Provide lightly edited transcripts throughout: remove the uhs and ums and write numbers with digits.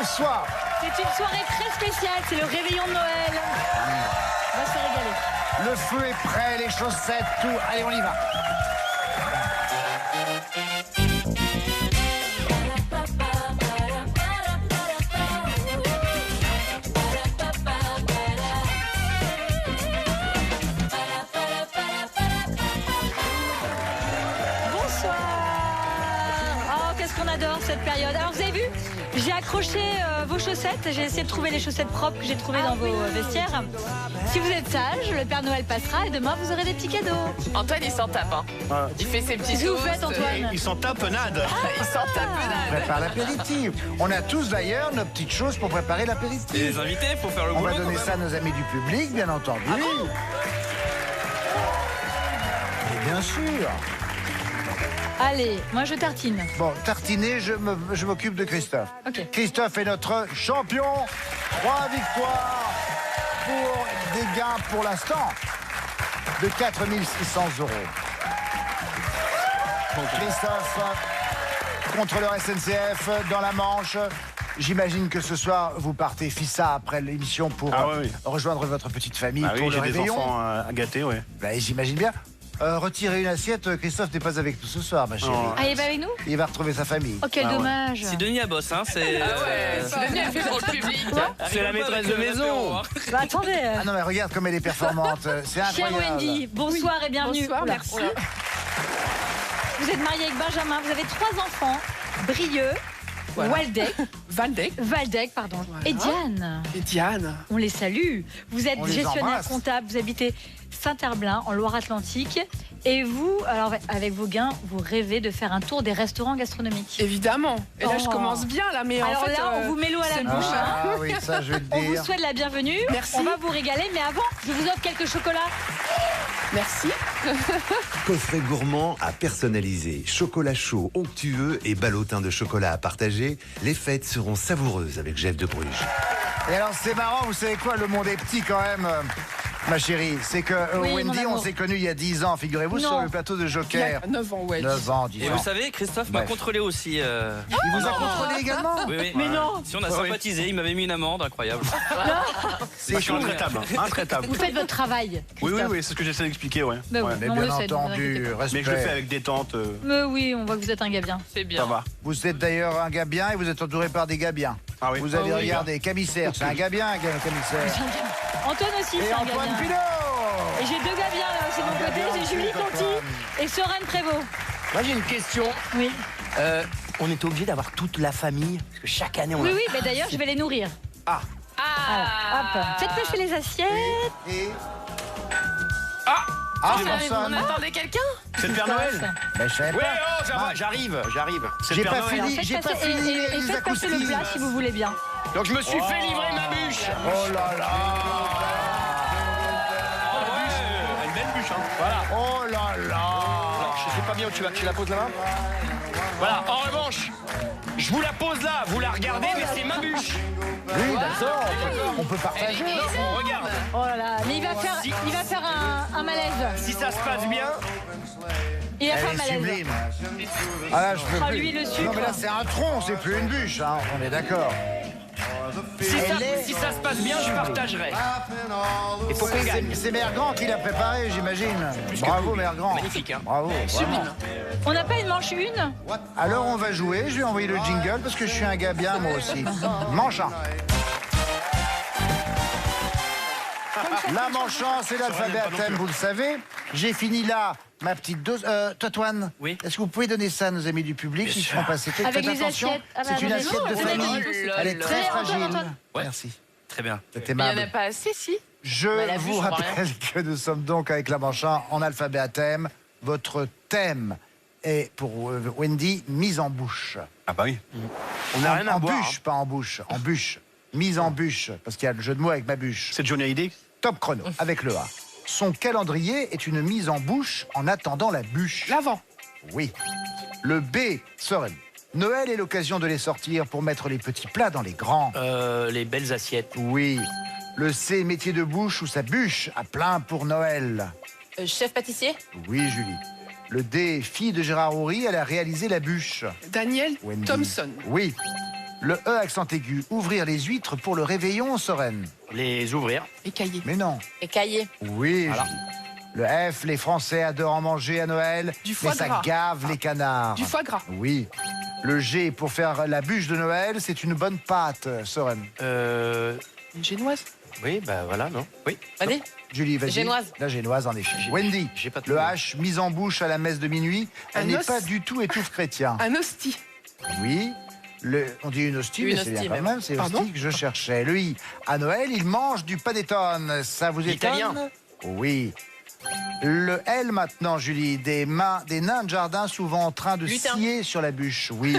Bonsoir. C'est une soirée très spéciale, c'est le réveillon de Noël. On va se régaler. Le feu est prêt, les chaussettes, tout. Allez, on y va. Bonsoir. Oh, qu'est-ce qu'on adore cette période. Alors, vous avez vu, j'ai accroché vos chaussettes. J'ai essayé de trouver les chaussettes propres que j'ai trouvées dans vos vestiaires. Si vous êtes sage, le Père Noël passera et demain, vous aurez des petits cadeaux. Antoine, il s'en tape. Hein. Il fait ses petits Qu'est-ce que vous toasts. faites, Antoine? Ils sont tapenades. Il s'en tape. On prépare l'apéritif. On a tous d'ailleurs nos petites choses pour préparer Et l'apéritif. les invités, il faut faire le On boulot. va donner ça à nos amis du public, bien entendu. Et bien sûr. Allez, moi je tartine. Bon, tartiner, je m'occupe de Christophe. Ok. Christophe est notre champion. 3 victoires pour des gains pour l'instant de 4 600 €. Christophe contre le SNCF dans la Manche. J'imagine que ce soir, vous partez Fissa après l'émission pour Oui. rejoindre votre petite famille Ah pour oui, le j'ai des réveillon. enfants à gâter, ouais. Ben, j'imagine bien. Retirer une assiette, Christophe n'est pas avec nous ce soir, ma chérie. Oh. Ah, il est pas avec nous? Il va retrouver sa famille. Oh, quel dommage. C'est Denis à boss, hein, c'est C'est Denis a fait pour le public. c'est la maîtresse de maison. Bah, attendez. Ah non, mais regarde comme elle est performante. C'est Chère incroyable. Wendy, bonsoir et bienvenue. Bonsoir, Oula. merci. Vous êtes mariée avec Benjamin, vous avez 3 enfants, Brieux, Voilà. Valdec, pardon, et Diane. Et Diane. On les salue. Vous êtes On les gestionnaire embrasse. comptable, vous habitez Saint-Herblain, en Loire-Atlantique. Et vous, alors avec vos gains, vous rêvez de faire un tour des restaurants gastronomiques. Évidemment. Et là, je Oh. commence bien, là, mais Alors en fait, là, on vous met l'eau à la c'est bouche. bon. Ah oui, ça je vais le On vous dire. souhaite la bienvenue. Merci. On va vous régaler, mais avant, je vous offre quelques chocolats. Merci. Coffret gourmand à personnaliser, chocolat chaud, onctueux et ballotin de chocolat à partager. Les fêtes seront savoureuses avec Jeff de Bruges. Et alors c'est marrant, vous savez quoi, le monde est petit quand même, ma chérie. C'est que Oui, Wendy, mon on amour. s'est connus il y a 10 ans, figurez-vous, Non. sur le plateau de Il y Joker. a 9 ans, ouais. 9 ans, 10 Et ans. vous savez, Christophe m'a Bref. contrôlé aussi. Il vous a contrôlé également. Oui, oui. Mais non. Si on a sympathisé, il m'avait mis une amende, incroyable. C'est Je suis intraitable, intraitable. Vous faites votre travail. Oui, Christophe. c'est ce que j'essaie d'expliquer, ouais. Bah oui, Ouais. Mais non, bien on le sait, ne vous entendu, inquiétez pas. respect. Mais je le fais avec détente. Mais oui, on voit que vous êtes un gars bien. C'est Ça bien. va. Vous êtes d'ailleurs un gars bien et vous êtes entouré par des gars bien. Ah oui. Vous avez Ah oui. regardé, commissaire, c'est un gars bien, un commissaire. Antoine aussi, Et c'est un gars Antoine bien. Pilot. Et j'ai 2 gars bien là aussi de mon gars côté, bien j'ai aussi, Julie Antoine. Conti et Soren Prévost. Moi j'ai une question. Oui. On est obligé d'avoir toute la famille parce que chaque année on Oui, a... oui, mais d'ailleurs, je vais les nourrir. Ah, Hop. Faites passer les assiettes. Et... Ah Ah, On personne. attendait quelqu'un? C'est le Père Noël. Ben, je savais oui, pas. j'arrive. C'est J'ai le Père pas Noël. fini, Faites j'ai pas passer- fini et les faites passer le acoustiques. plat si vous voulez bien. Donc je me suis fait livrer ma bûche. Oh là là. Une belle bûche, hein. Voilà. Oh là là. Alors, je sais pas bien où tu vas. Tu la poses là-bas. Voilà. En revanche, je vous la pose là. Vous la regardez, mais c'est ma bûche. Oui, d'accord, on peut partager. Regarde. Oh là là, mais il va faire un malaise. Si ça se passe bien, Il va faire un Elle est malaise. sublime. Ah là, je peux Ah, plus. lui, le Non, sucre. mais là, c'est un tronc, c'est plus une bûche, hein. On est d'accord. si ça se passe bien, je partagerai. Il faut qu'on gagne. C'est Mère Grand qui l'a préparé, j'imagine. Bravo, Mère Grand. Magnifique, hein. Bravo. vraiment. On n'a pas une manche une? Alors, on va jouer. Je vais envoyer le jingle parce que je suis un gars bien, moi aussi. Manche un. La manche un, c'est l'alphabet à thème, vous le savez. J'ai fini là. Ma petite dose. Totoine, Oui. est-ce que vous pouvez donner ça à nos amis du public qui seront passés? Faites Avec les attention, assiettes. Ah bah, c'est une attendez. assiette de Non, famille. on Elle est très Antoine, fragile. Antoine. Ouais. Merci. Très bien. C'est Mais il n'y en aimable. a pas assez, si. Je la vous bûche, on va rappelle que nous sommes donc avec la manche 1 en alphabet à thème. Votre thème est pour Wendy, mise en bouche. Ah bah oui. On n'a rien à En boire. bûche, pas en bouche, en bûche. Mise en bûche, parce qu'il y a le jeu de mots avec ma bûche. C'est Johnny Hallyday. Top chrono, avec le A. Son calendrier est une mise en bouche en attendant la bûche. L'avant. Oui. Le B, Soren. Noël est l'occasion de les sortir pour mettre les petits plats dans les grands. Les belles assiettes. Oui. Le C, métier de bouche ou sa bûche à plein pour Noël. Chef pâtissier. Oui, Julie. Le D, fille de Gérard Houry, elle a réalisé la bûche. Daniel Wendy. Thompson. Oui. Le E accent aigu, ouvrir les huîtres pour le réveillon, Soren. Les ouvrir. Écaillé. Mais non. Écaillé. Oui. Voilà. Le F, les Français adorent en manger à Noël, Du foie mais ça gras. gave les canards. Du foie gras. Oui. Le G, pour faire la bûche de Noël, c'est une bonne pâte, Soren. Une génoise. Oui, bah voilà, non. Oui. Allez. Julie, vas-y. Génoise. La génoise, en effet. Wendy, j'ai pas le trouvé. H, mise en bouche à la messe de minuit, elle Un n'est os. pas du tout étouffe chrétien. Un hostie. Oui. On dit une hostie, Une mais c'est bien hostie, quand même. même, c'est Pardon hostie que je cherchais. Le I, à Noël, il mange du panettone. Ça vous étonne? Italien. Oui. Le L maintenant, Julie, des nains de jardin souvent en train de Lutin. scier sur la bûche. Oui.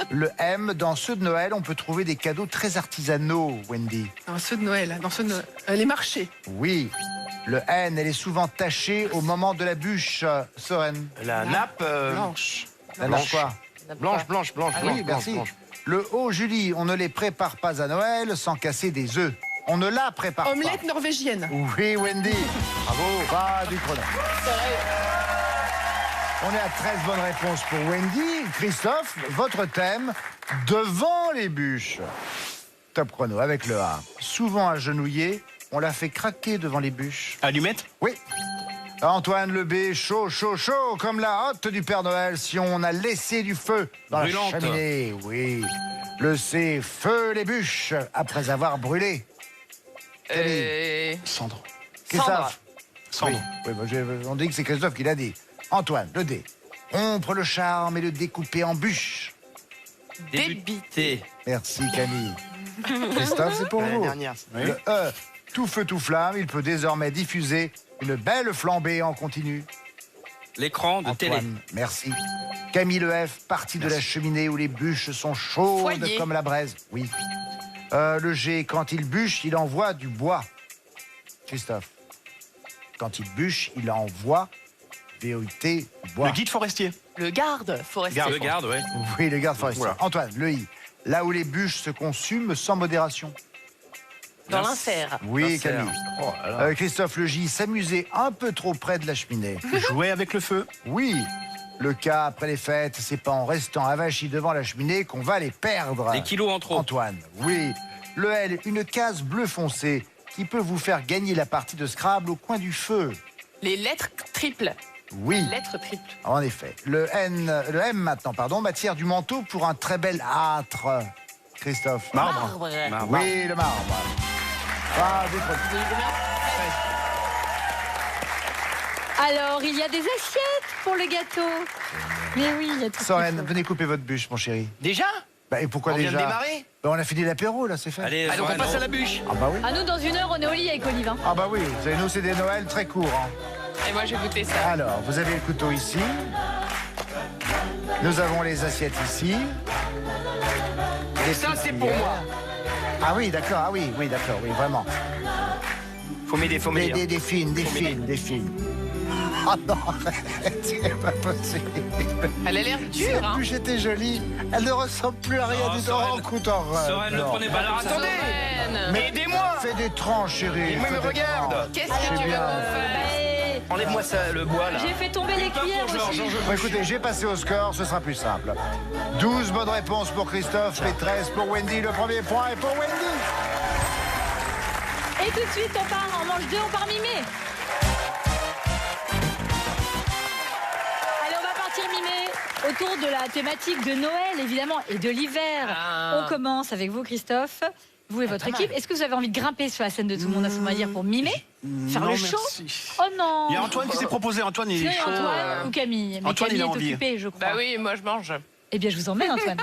Le M, dans ceux de Noël, on peut trouver des cadeaux très artisanaux, Wendy. Dans ceux de Noël. Dans ceux de Noël. Les marchés. Oui. Le N, elle est souvent tachée au moment de la bûche, Soren. La nappe. Blanche. La nappe quoi? Blanche. Ah Oui, merci. Le O, Julie, on ne les prépare pas à Noël sans casser des œufs. On ne la prépare Omelette norvégienne. pas. Oui, Wendy. Bravo. Pas du chrono. On est à 13 bonnes réponses pour Wendy. Christophe, votre thème, devant les bûches. Top chrono avec le A. Souvent agenouillé, on la fait craquer devant les bûches. Allumette? Oui. Antoine le B, chaud, chaud, chaud, comme la hotte du Père Noël si on a laissé du feu dans Brûlante. la cheminée. Oui. Le C, feu les bûches après avoir brûlé. Cendre. Christophe. Cendre. Oui, on dit que c'est Christophe qui l'a dit. Antoine, le D. Rompre le charme et le découper en bûches. Débité. Merci Camille. Christophe, c'est pour La vous. dernière. Le E, tout feu, tout flamme, il peut désormais diffuser une belle flambée en continu. L'écran de télé. Antoine, merci. Camille le F, partie de la cheminée où les bûches sont chaudes Foyer. comme la braise. Oui. Le G, quand il bûche, il envoie du bois. Christophe. Quand il bûche, il envoie VOIT, du bois. Le guide forestier. Le garde forestier. Le garde, ouais. Oui, le garde forestier. Voilà. Antoine, le I. Là où les bûches se consument sans modération. Dans l'insert. Oui, Sincère. Camille. Christophe, le J, s'amuser un peu trop près de la cheminée. Jouer avec le feu. Oui. Le K, après les fêtes, c'est pas en restant avachis devant la cheminée qu'on va les perdre. Des kilos en trop. Antoine, oui. Le L, une case bleu foncé qui peut vous faire gagner la partie de Scrabble au coin du feu. Les lettres triples. Oui, Lettres triples. en effet. Le M maintenant, pardon, matière du manteau pour un très bel âtre. Christophe. Marbre. Oui, le marbre. Ah, des trucs. Vous avez eu combien Alors, il y a des assiettes pour le gâteau. Mais oui, il y a tout. Soren, venez couper votre bûche, mon chéri. Déjà? Bah, et pourquoi On vient déjà de démarrer? Bah, on a fini l'apéro, là, c'est fait. Allez, Ah, donc on Soren, passe à la bûche. Ah bah oui. Ah, nous, dans 1 heure, on est au lit avec Olive. Hein. Ah bah oui, vous savez, nous, c'est des Noëls très courts. Hein. Et moi, j'ai goûté ça. Alors, vous avez le couteau ici. Nous avons les assiettes ici. Et ça, c'est pour moi. Ah oui, d'accord, ah oui, d'accord, oui, vraiment. Faut m'aider, faut m'aider. Des fines. Ah non, arrête, c'est pas possible. Elle a l'air dure, Cette hein. bûche était jolie. Elle ne ressemble plus à rien Oh, du tout. Soren. Oh, écoute, horreur. Soren, ne Non. prenez pas Alors comme ça. attendez. Soren. Mais Aidez-moi. Fais des tranches, chérie. Mais me fais des regarde. tranches. Qu'est-ce C'est que tu veux bien. qu'on fasse? Eh, Enlève-moi ça, le bois là. j'ai fait tomber les cuillères aussi. Bon, écoutez, j'ai passé au score, ce sera plus simple. 12 bonnes réponses pour Christophe et 13 pour Wendy. Le premier point est pour Wendy. Et tout de suite, on part en manche 2, on part mimer. Allez, on va partir mimer autour de la thématique de Noël, évidemment, et de l'hiver. Ah. On commence avec vous, Christophe, vous et votre équipe. Est-ce que vous avez envie de grimper sur la scène de tout le monde à ce moment dire pour mimer? Faire Non, le show? merci. Oh non! Il y a Antoine qui s'est proposé. Antoine, il Sinon, est il y a chaud. Antoine ou Camille. Mais Antoine, Camille il a est envie. occupée, je crois. Bah oui, moi, je mange. Eh bien, je vous emmène, Antoine.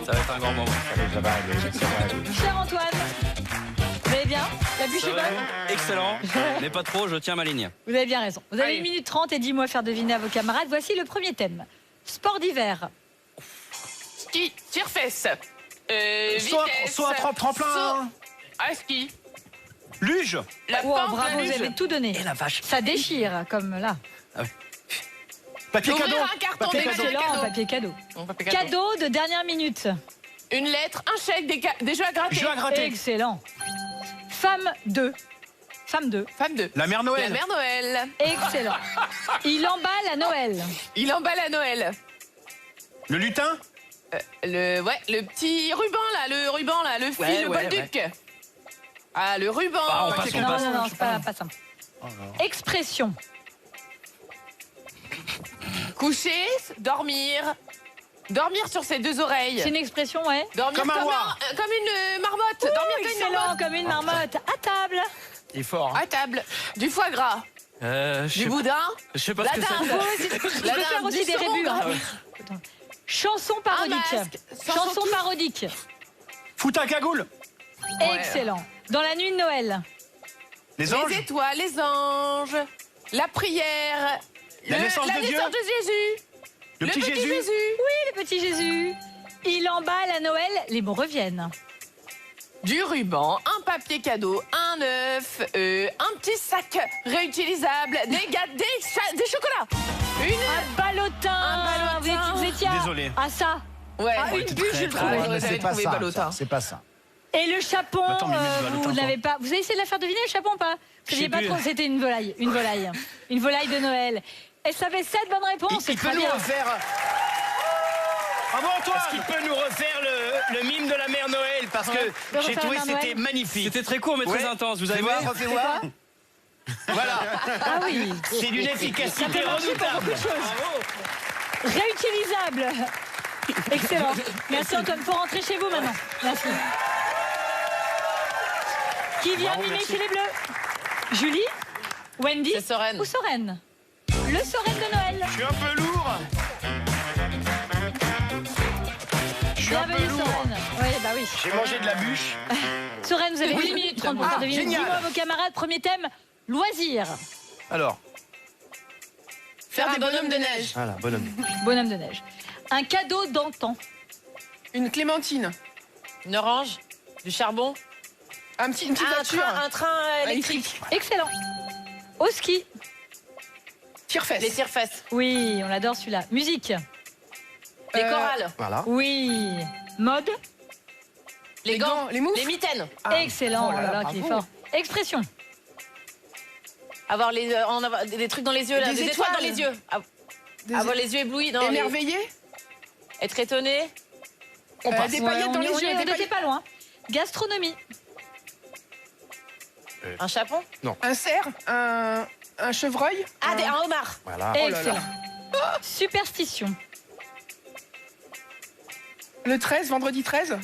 Ça va être un grand moment. Ça va aller. Cher Antoine, vous allez bien? La bûche Ça est va, bonne? excellent, mais pas trop, je tiens ma ligne. Vous avez bien raison. Vous avez Allez. 1 minute 30 et 10 mots à faire deviner à vos camarades. Voici le premier thème. Sport d'hiver. Ski, tire-fesse. Soit tremplin. À ski. Luge. La Oh, pente, bravo, la vous luge. avez tout donné. Et la vache. Ça déchire, comme là. Papier Ouvrir cadeau. un carton, Papier déballer cadeau. un Excellent, cadeau. papier cadeau. Bon, papier Cadeau de dernière minute. Une lettre, un chèque, des jeux à gratter. Jeu à gratter. Excellent. Femme 2. Femme 2. Femme 2. La mère La Noël. mère Noël. Excellent. Il emballe à Noël. Il emballe à Noël. Le lutin. le petit ruban là, le fil, le bolduc. Ah, le ruban. Ah, on passe, on passe. Non, c'est pas simple. Expression. Coucher, dormir. Dormir sur ses deux oreilles. C'est une expression, ouais. Dormir Comme un roi. comme une marmotte. Dormir comme une Excellent, marmotte. comme une marmotte. À table. Il est fort. Hein. À table. Du foie gras. Du boudin. Je sais pas La ce que c'est. dinde. Je peux faire aussi des rébus. Hein. Chanson parodique. masque. Chanson parodique. Fout un cagoule. Excellent. Dans la nuit de Noël. Les anges. Les étoiles, les anges. La prière. La naissance de Dieu. Jésus. Le petit Jésus. Oui, le petit Jésus. Il emballe à Noël, les mots reviennent. Du ruban, un papier cadeau, un œuf, un petit sac réutilisable, des chocolats. Un ballotin. Un ballotin. Vous étiez à- Désolé. à ça. Ouais, une bûche, je le trouvais. Mais c'est pas ça. ballotin. C'est pas ça. Et le chapon, Attends, mais mets le ballotin, vous toi. n'avez pas. Vous avez essayé de la faire deviner le chapon ou pas? Vous Je saviez sais pas plus. trop, c'était une volaille. Une volaille. Une volaille de Noël. Elle savait 7 bonnes réponses. C'est Il peut très nous bien. refaire. Bravo Antoine. Est-ce qu'il peut nous refaire le mime de la mère Noël? Parce que Le j'ai refaire trouvé la que Mère c'était Noël. magnifique. C'était très court mais très Ouais. intense. Vous avez Fais voir, aimé? refais voir. Voilà. Ah oui. C'est d'une Ça efficacité peut marcher pour beaucoup redoutable. de choses. Réutilisable. Excellent. Merci Antoine. Faut rentrer chez vous maintenant. Merci. Qui vient Bravo, mimer merci. chez les Bleus? Julie, Wendy C'est Soren. ou Soren? Le Soren de Noël. Je suis un peu lourd. Je suis un peu Bienvenue lourd. Soren. Oui, bah oui. J'ai mangé de la bûche. Soren, vous avez 1 minute 30 pour faire deviner. génial. Dis-moi vos camarades. Premier thème, loisirs. Alors, Faire un bonhomme de neige. voilà, bonhomme. Bonhomme de neige. Un cadeau d'antan. Une clémentine. Une orange. Du charbon. Une petite voiture. Un train électrique. Excellent. Au ski. Tire-fesse. Les tire-fesses. Oui, on l'adore celui-là. Musique. Les chorales. Voilà. Oui. Mode. Les gants. Les moufles. Les mitaines. Excellent. Oh là là, Alors qu'il est bravo. fort. Expression. Avoir des trucs dans les yeux là. Des Des étoiles dans étoiles. les yeux. Avoir les yeux éblouis. Non, Émerveillé. Être étonné. Des paillettes dans les yeux. On des n'était paillettes. pas loin. Gastronomie. Un chapon. Un cerf. Un chevreuil. Un homard. Voilà. Excellent. Superstition. Le 13, vendredi 13.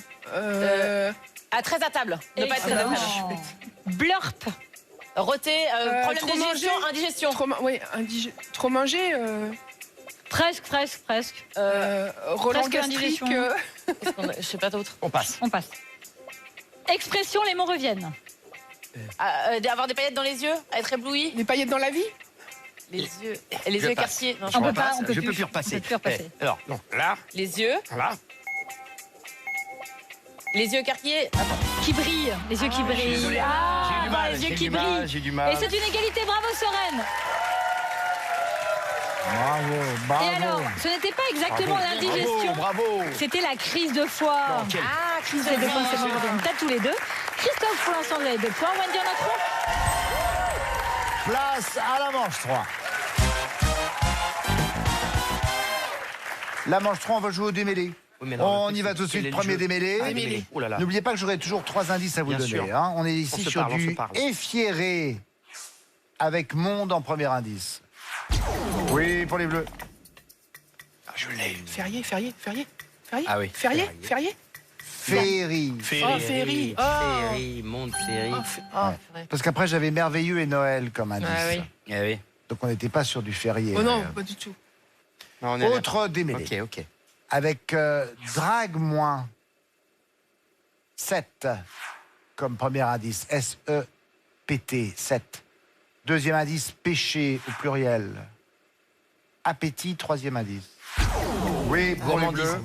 À 13 à table. Ne pas être très à table. Excellent. Blurp. Roté. Problème trop de digestion. manger. Indigestion. Trop manger. Presque. Roland Presque gastrique. indigestion. Je sais pas d'autre. On passe. On passe. Expression, les mots reviennent. Avoir des paillettes dans les yeux. Être ébloui. Des paillettes dans la vie. Les yeux. Les Je yeux passe. quartiers. Non, On peut repasse. pas, on peut Je plus. peux plus repasser. On peut plus repasser. Alors, donc là, Les yeux. voilà. Les yeux quartiers. Qui brillent. Les yeux qui brillent. désolé. Ah, J'ai eu du mal, les yeux j'ai qui du mal, brillent. j'ai du mal. Et c'est une égalité. Bravo, Soren. Bravo. Et alors, ce n'était pas exactement l'indigestion. Bravo. C'était la crise de foie. quel- Ah, crise de foie, c'est bon. On tape tous les deux. Christophe, pour l'instant, vous avez 2 points. Wendy en a 3. Place à la manche 3. La manche 3, on va jouer au démêlé. Oui, mais non, On le y truc, va c'est tout de quel suite. est le Premier jeu démêlé. Ah, démêlé. Oh là là. N'oubliez pas que j'aurai toujours 3 indices à vous Bien donner. sûr. Hein. On est ici On se sur parle, on du se parle. effiéré avec monde en premier indice. Oui, pour les bleus. Je l'ai. Férié. Ah oui. Férié. Féerie. Féerie. Féerie, monde féerie. Parce qu'après, j'avais merveilleux et Noël comme indice. Ah oui. Eh oui. Donc on n'était pas sur du férié. Oh non, pas du tout. Non, on est là. Autre démêlé. Ok. Avec drague moins 7 comme premier indice. S-E-P-T, 7. Deuxième indice, péché au pluriel. Appétit, troisième indice. Oui, pour les bleus.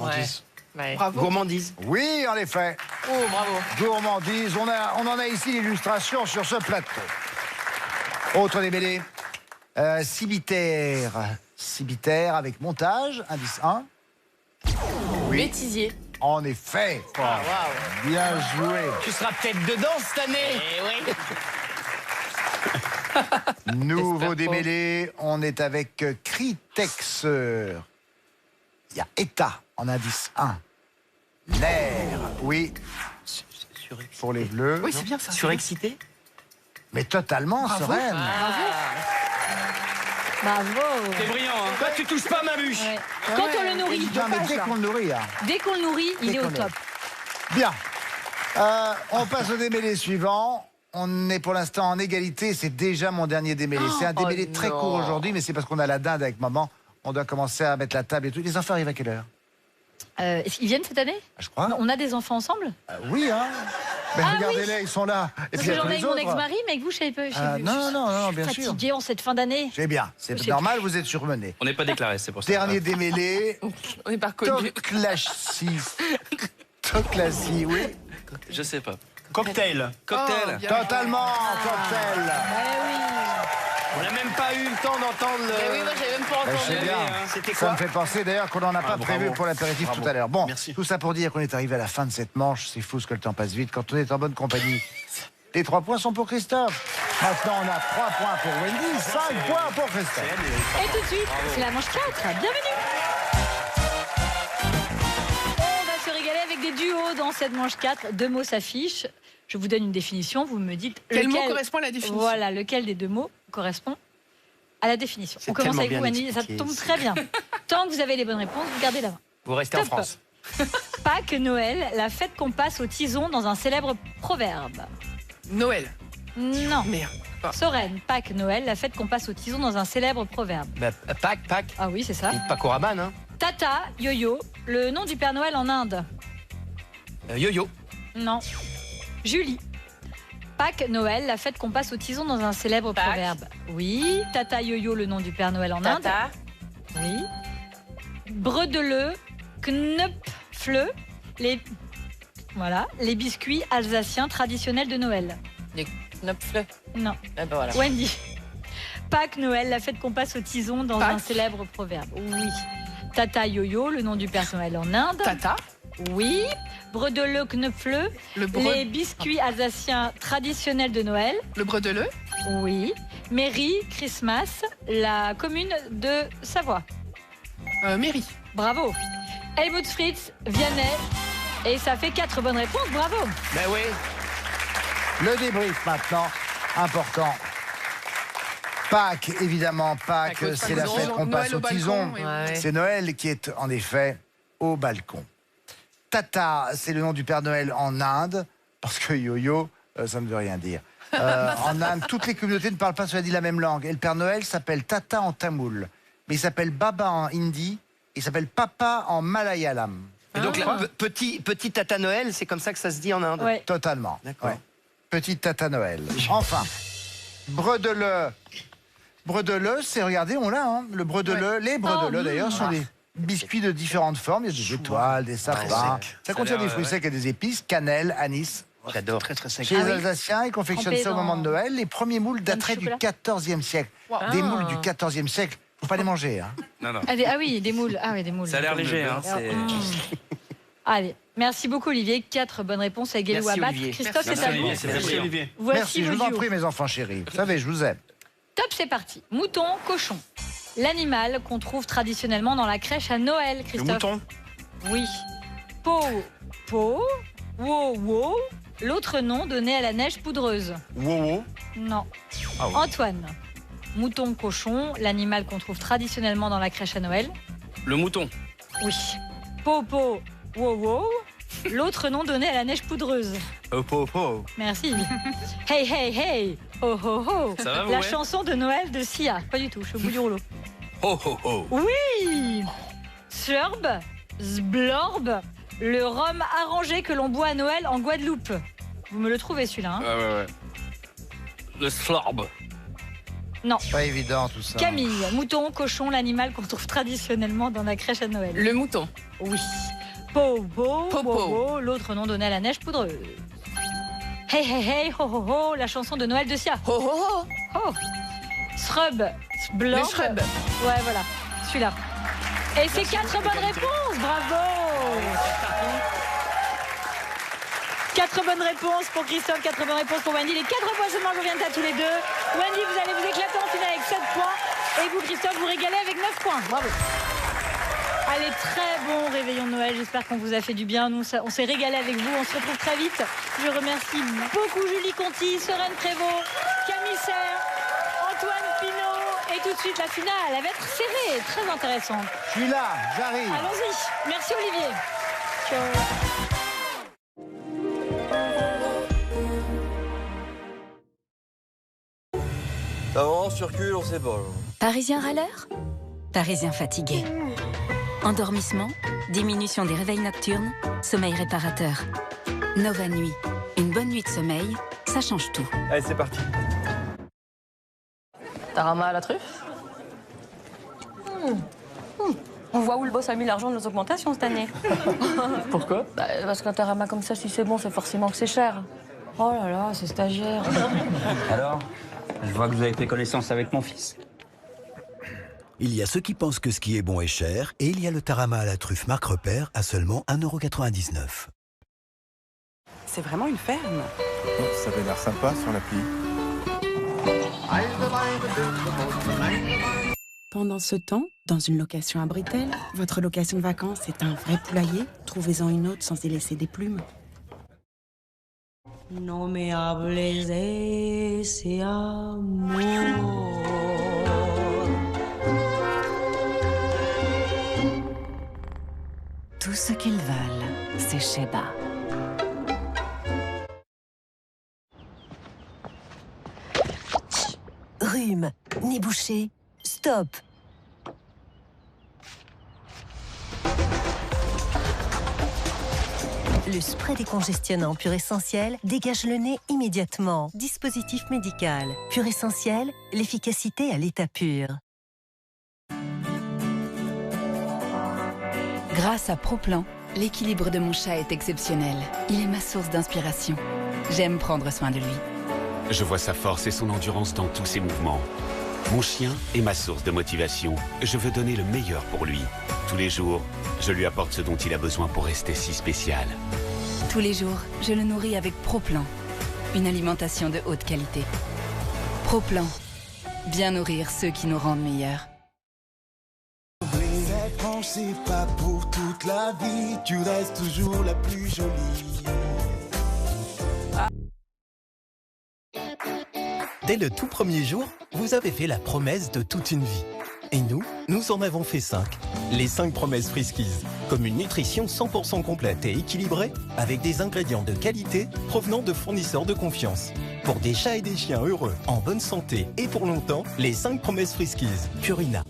Ouais. Bravo. Gourmandise. Oui, en effet. Oh, bravo. Gourmandise. On en a ici l'illustration sur ce plateau. Autre démêlé. Cimetière. Cimetière avec montage, indice 1. Bêtisier. En effet. Waouh. Bien joué. Tu seras peut-être dedans cette année. Nouveau démêlé, on est avec Critexeur. Il y a État en indice 1. Oui, pour les bleus. Oui, c'est bien ça. Surexcité? Mais totalement, Soren. Bravo. C'est brillant, hein. Toi, tu touches pas ma bûche. Ouais. Quand on le nourrit, Non, mais dès qu'on le nourrit, hein. dès qu'on le nourrit, il est au qu'on le- top. Bien. On passe au démêlé suivant. On est pour l'instant en égalité. C'est déjà mon dernier démêlé. C'est un démêlé très non. court aujourd'hui, mais c'est parce qu'on a la dinde avec maman. On doit commencer à mettre la table et tout. Les enfants arrivent à quelle heure? Ils viennent cette année? Je crois. On a des enfants ensemble? Oui, hein. Ben, Ah regardez-les, ils sont là. Et Parce puis, il que il y a j'en tous ai les avec mon autres. ex-mari, mais avec vous, je savais pas. Non, bien sûr. Fatigué en cette fin d'année. C'est bien, c'est Je sais normal, vous êtes surmené. On n'est pas déclaré, c'est pour ça. Dernier démêlé, On n'est pas reconnus. Toclassi, oui. Je sais pas. Cocktail. Cocktail. bien. Totalement, cocktail. On n'a même pas eu le temps d'entendre le. Mais oui, moi, j'avais même pas Ben, je sais entendu. bien. C'était Ça quoi me fait penser d'ailleurs qu'on n'en a pas prévu bravo. pour l'apéritif Bravo. tout à l'heure. Bon, Merci. tout ça pour dire qu'on est arrivé à la fin de cette manche. C'est fou ce que le temps passe vite quand on est en bonne compagnie. Les 3 points sont pour Christophe. Maintenant, on a 3 points pour Wendy, 5 points pour Christophe. Et tout de suite, c'est la manche 4. Bienvenue. On va se régaler avec des duos dans cette manche 4. 2 mots s'affichent. Je vous donne une définition. Vous me dites Quel mot lequel- correspond à la définition? Voilà, lequel des 2 mots correspond à la définition. C'est On commence tellement avec vous, bien Annie. Ça expliqué, tombe c'est- très bien. Tant que vous avez les bonnes réponses, vous gardez la main. Vous restez en Top. France. Pâques, Noël, la fête qu'on passe au tison dans un célèbre proverbe. Noël. Non. Merde. Soren, Pâques, Noël, la fête qu'on passe au tison dans un célèbre proverbe. Bah, Pâques. Ah oui, c'est ça. Paco Rabanne, hein. Tata, Yo-Yo, le nom du Père Noël en Inde. Yo-yo. Non. Julie. Pâques, Noël, la fête qu'on passe au tison dans un célèbre Pâques. proverbe. Oui. Tata, Yo-Yo, le nom du Père Noël en Inde. Tata. Oui. Bredeleux, Knöpfle, les biscuits alsaciens traditionnels de Noël. Knopfle. Non. Ah ben voilà. Wendy. Pâques, Noël, la fête qu'on passe au tison dans un Pâques. célèbre proverbe. Oui. Tata Yo-Yo, le nom du Père Noël en Inde. Tata. Oui. Bredeleux, Knöpfle, Le les biscuits alsaciens traditionnels de Noël. Le bredeleux. Oui. Mairie, Christmas, la commune de Savoie. Mairie. Bravo. Helmut Fritz, Vianney. Et ça fait 4 bonnes réponses. Bravo. Ben oui. Le débrief maintenant, important. Pâques, évidemment, Pâques, Pâques au c'est la tison. fête qu'on Noël passe au au balcon, tison. oui. Ouais. C'est Noël qui est en effet au balcon. Tata, c'est le nom du Père Noël en Inde, parce que yo-yo, ça ne veut rien dire. En Inde, toutes les communautés ne parlent pas, cela dit, la même langue. Et le Père Noël s'appelle Tata en tamoul, mais il s'appelle Baba en hindi, il s'appelle Papa en malayalam. Et donc, petit Tata Noël, c'est comme ça que ça se dit en Inde. Ouais. Totalement. D'accord. Ouais. Petite Tata Noël. Enfin, bredeleux. Bredeleux, c'est, regardez, on l'a, hein, le bredeleux. Les bredeleux, d'ailleurs, sont des biscuits de différentes formes. Il y a des étoiles, des sapins. sec. Ça contient a l'air, des fruits secs et des épices, cannelle, anis. J'adore. Très très sec. Chez Ah les oui. Alsaciens, ils confectionnent Trempé ça au dans- moment de Noël. Les premiers moules dateraient du chocolat. XIVe siècle. Wow. Des Ah. moules du XIVe siècle, faut pas les manger. Hein. Non, non. Ah oui, des moules. Ah oui, des moules. Ça a l'air léger, hein. c'est- Allez, merci beaucoup Olivier. 4 bonnes réponses à égalité ou à Merci, battre. Olivier. Christophe, Merci, c'est à Olivier, vous. c'est Merci brillant. Olivier. Voici Merci, je vos vous en duos. prie, mes enfants chéris. Vous savez, je vous aime. Top, c'est parti. Mouton, cochon. L'animal qu'on trouve traditionnellement dans la crèche à Noël, Le Christophe. mouton. Oui. Po, wo, l'autre nom donné à la neige poudreuse. Wow. Non. Ah oui. Antoine. Mouton, cochon, l'animal qu'on trouve traditionnellement dans la crèche à Noël. Le mouton. Oui. Po, wo, l'autre nom donné à la neige poudreuse. Po. Merci. Hey, hey, hey. Oh, oh, oh. Ça va, vous, La ouais chanson de Noël de Sia. Pas du tout, je suis au bout du rouleau. Ho, ho, ho. Oui. Slurb, sblorb, le rhum arrangé que l'on boit à Noël en Guadeloupe. Vous me le trouvez celui-là, hein? Ouais. Le slorb. Pas évident tout ça. Camille, mouton, cochon, l'animal qu'on trouve traditionnellement dans la crèche à Noël. Le mouton. Oui. Po, Popo. l'autre nom donné à la neige poudreuse. Hey, hey, hey, ho, ho, ho, la chanson de Noël de Sia. Ho, ho, ho. Oh. Shrub, sblorb. Le shrub. Ouais, voilà, celui-là. Et c'est 4 bonnes réponses, bravo. 4 bonnes réponses pour Christophe, 4 bonnes réponses pour Wendy. Les 4 points seulement reviennent à tous les deux. Wendy, vous allez vous éclater en finale avec 7 points. Et vous, Christophe, vous régalez avec 9 points. Bravo. Allez, très bon réveillon de Noël. J'espère qu'on vous a fait du bien. Nous, on s'est régalé avec vous. On se retrouve très vite. Je remercie beaucoup Julie Conti, Sereine Prévost, Camille Serre, Antoine Pinault. Et tout de suite, la finale. Elle va être serrée, très intéressante. Je suis là, j'arrive. Allons-y. Merci Olivier. Ciao. On circule, on sait pas. Parisien râleur? Parisien fatigué. Endormissement? Diminution des réveils nocturnes? Sommeil réparateur. Nova Nuit. Une bonne nuit de sommeil, ça change tout. Allez, c'est parti. Tarama à la truffe? On voit où le boss a mis l'argent de nos augmentations cette année. Pourquoi? Parce qu'un tarama comme ça, si c'est bon, c'est forcément que c'est cher. Oh là là, c'est stagiaire. Alors, je vois que vous avez fait connaissance avec mon fils. Il y a ceux qui pensent que ce qui est bon est cher, et il y a le tarama à la truffe Marc Repère à seulement 1,99 €. C'est vraiment une ferme. Ça avait l'air sympa sur l'appli. Pendant ce temps, dans une location à Britel, votre location de vacances est un vrai poulailler. Trouvez-en une autre sans y laisser des plumes. No me hables de ese amor. Tout ce qu'ils veulent, c'est Sheba. Rhume, nez bouché, stop. Le spray décongestionnant Pur Essentiel dégage le nez immédiatement. Dispositif médical. Pur Essentiel, l'efficacité à l'état pur. Grâce à ProPlan, l'équilibre de mon chat est exceptionnel. Il est ma source d'inspiration. J'aime prendre soin de lui. Je vois sa force et son endurance dans tous ses mouvements. Mon chien est ma source de motivation. Je veux donner le meilleur pour lui. Tous les jours, je lui apporte ce dont il a besoin pour rester si spécial. Tous les jours, je le nourris avec ProPlan. Une alimentation de haute qualité. ProPlan. Bien nourrir ceux qui nous rendent meilleurs. C'est pas pour toute la vie, tu restes toujours la plus jolie. Dès le tout premier jour, vous avez fait la promesse de toute une vie. Et nous en avons fait 5. Les 5 promesses Friskies. Comme une nutrition 100% complète et équilibrée, avec des ingrédients de qualité provenant de fournisseurs de confiance. Pour des chats et des chiens heureux, en bonne santé et pour longtemps, les 5 promesses Friskies. Purina.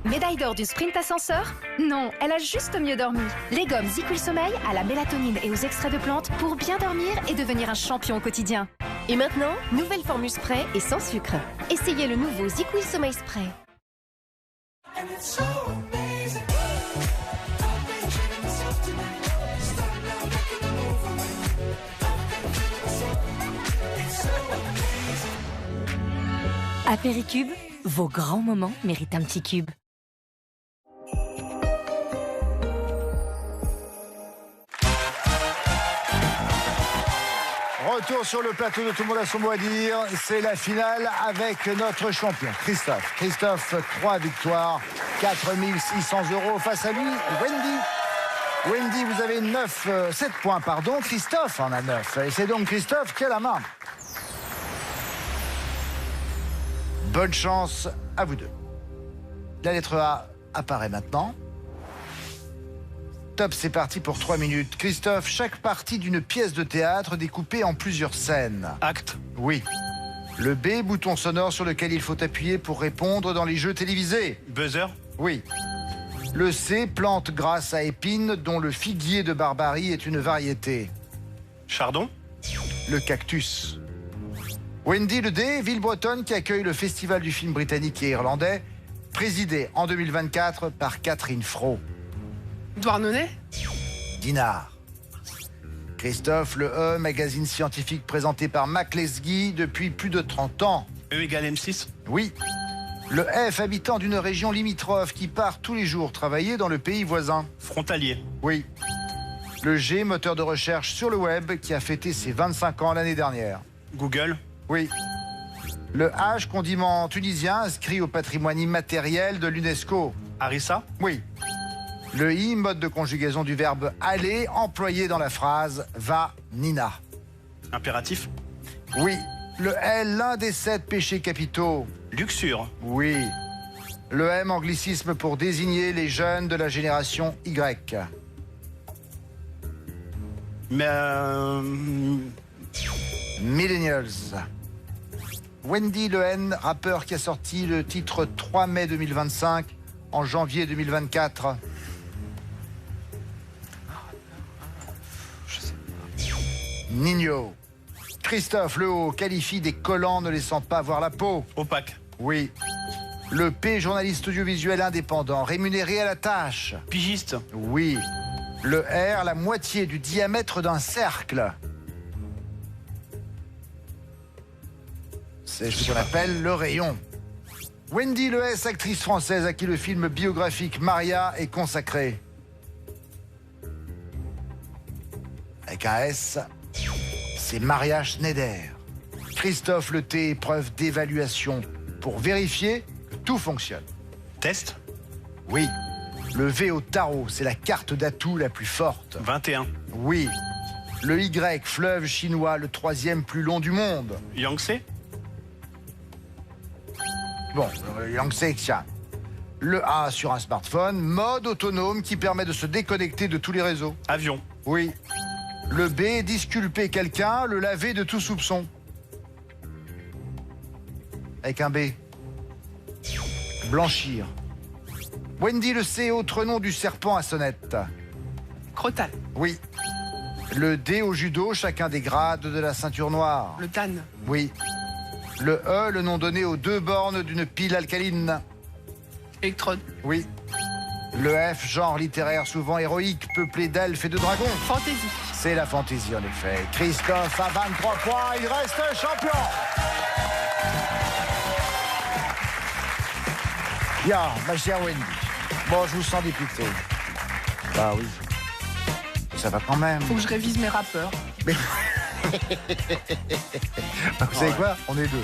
Médaille d'or du sprint ascenseur? Non, elle a juste mieux dormi. Les gommes ZzzQuil Sommeil à la mélatonine et aux extraits de plantes pour bien dormir et devenir un champion au quotidien. Et maintenant, nouvelle formule spray et sans sucre. Essayez le nouveau ZzzQuil Sommeil Spray. Apéricube, vos grands moments méritent un petit cube. Retour sur le plateau de Tout le monde a son mot à dire. C'est la finale avec notre champion, Christophe. Christophe, 3 victoires, 4 600 € face à lui, Wendy. Wendy, vous avez 7 points, pardon. Christophe en a 9. Et c'est donc Christophe qui a la main. Bonne chance à vous deux. La lettre A apparaît maintenant. Top, c'est parti pour 3 minutes. Christophe, chaque partie d'une pièce de théâtre découpée en plusieurs scènes. Acte. Oui. Le B, bouton sonore sur lequel il faut appuyer pour répondre dans les jeux télévisés. Buzzer. Oui. Le C, plante grasse à épines dont le figuier de Barbarie est une variété. Chardon. Le cactus. Wendy, le D, ville bretonne qui accueille le festival du film britannique et irlandais, présidé en 2024 par Catherine Fro. Douarnenez. Dinard. Christophe, le E, magazine scientifique présenté par Mac Lesguy depuis plus de 30 ans. E égale M6. Oui. Le F, habitant d'une région limitrophe qui part tous les jours travailler dans le pays voisin. Frontalier. Oui. Le G, moteur de recherche sur le web qui a fêté ses 25 ans l'année dernière. Google. Oui. Le H, condiment tunisien, inscrit au patrimoine immatériel de l'UNESCO. Harissa. Oui. Le I, mode de conjugaison du verbe aller, employé dans la phrase « va, Nina ». Impératif. Oui. Le L, l'un des 7 péchés capitaux. Luxure. Oui. Le M, anglicisme pour désigner les jeunes de la génération Y. Mais Millennials. Wendy Le N, rappeur qui a sorti le titre 3 mai 2025 en janvier 2024. Nino. Christophe Le Haut qualifie des collants ne laissant pas voir la peau. Opaque. Oui. Le P, journaliste audiovisuel indépendant, rémunéré à la tâche. Pigiste. Oui. Le R, la moitié du diamètre d'un cercle. C'est ce qu'on appelle le rayon. Wendy Le S, actrice française à qui le film biographique Maria est consacré. Avec un S, c'est Maria Schneider. Christophe Le T, épreuve d'évaluation pour vérifier que tout fonctionne. Test. Oui. Le V au tarot, c'est la carte d'atout la plus forte. 21. Oui. Le Y, fleuve chinois, le 3e plus long du monde. Yangtze. Bon, Yangtze Xian. Le A sur un smartphone, mode autonome qui permet de se déconnecter de tous les réseaux. Avion. Oui. Le B, disculper quelqu'un, le laver de tout soupçon. Avec un B. Blanchir. Wendy Le C, autre nom du serpent à sonnette. Crotal. Oui. Le D au judo, chacun des grades de la ceinture noire. Le Dan. Oui. Le E, le nom donné aux 2 bornes d'une pile alcaline. Électrode. Oui. Le F, genre littéraire souvent héroïque, peuplé d'elfes et de dragons. Fantaisie. C'est la fantaisie en effet. Christophe a 23 points, il reste champion. Bien, ma chère Wendy. Bon, je vous sens député. Bah oui. Ça va quand même. Faut que je révise mes rappeurs. Mais... Vous savez quoi? On est 2.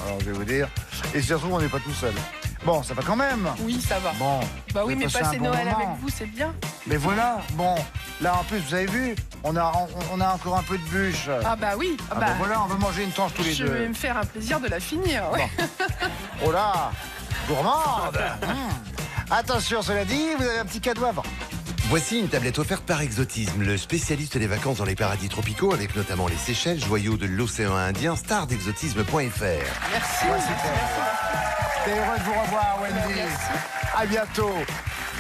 Alors, je vais vous dire. Et surtout, on n'est pas tout seul. Bon, ça va quand même. Oui, ça va. Bon. Bah oui, mais passer passer un bon Noël moment. avec vous, c'est bien. Mais voilà, bon. Là, en plus, vous avez vu, on a encore un peu de bûche. Ah bah oui. Ah bah voilà, on va manger une tranche tous les je deux. vais me faire un plaisir de la finir. Ouais. Oh là, gourmande. Attention, cela dit, vous avez un petit cadeau avant. Voici une tablette offerte par Exotisme, le spécialiste des vacances dans les paradis tropicaux, avec notamment les Seychelles, joyaux de l'océan Indien, star d'exotisme.fr. Merci. T'es heureux de vous revoir, Wendy. À bientôt.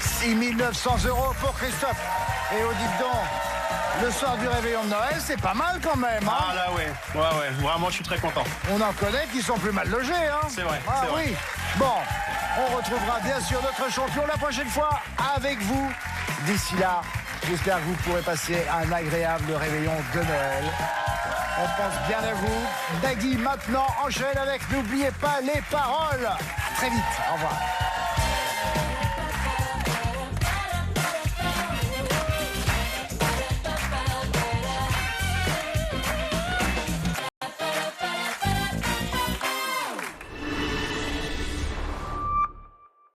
6 900 € pour Christophe. Et oh, dites donc, le soir du réveillon de Noël, c'est pas mal quand même. Hein? Ah là, ouais. Ouais, vraiment, je suis très content. On en connaît qui sont plus mal logés. Hein? C'est vrai, Ah c'est vrai. oui. Bon, on retrouvera bien sûr notre champion la prochaine fois avec vous. D'ici là, j'espère que vous pourrez passer un agréable réveillon de Noël. On pense bien à vous. Nagui maintenant enchaîne avec N'oubliez pas les paroles. À très vite. Au revoir.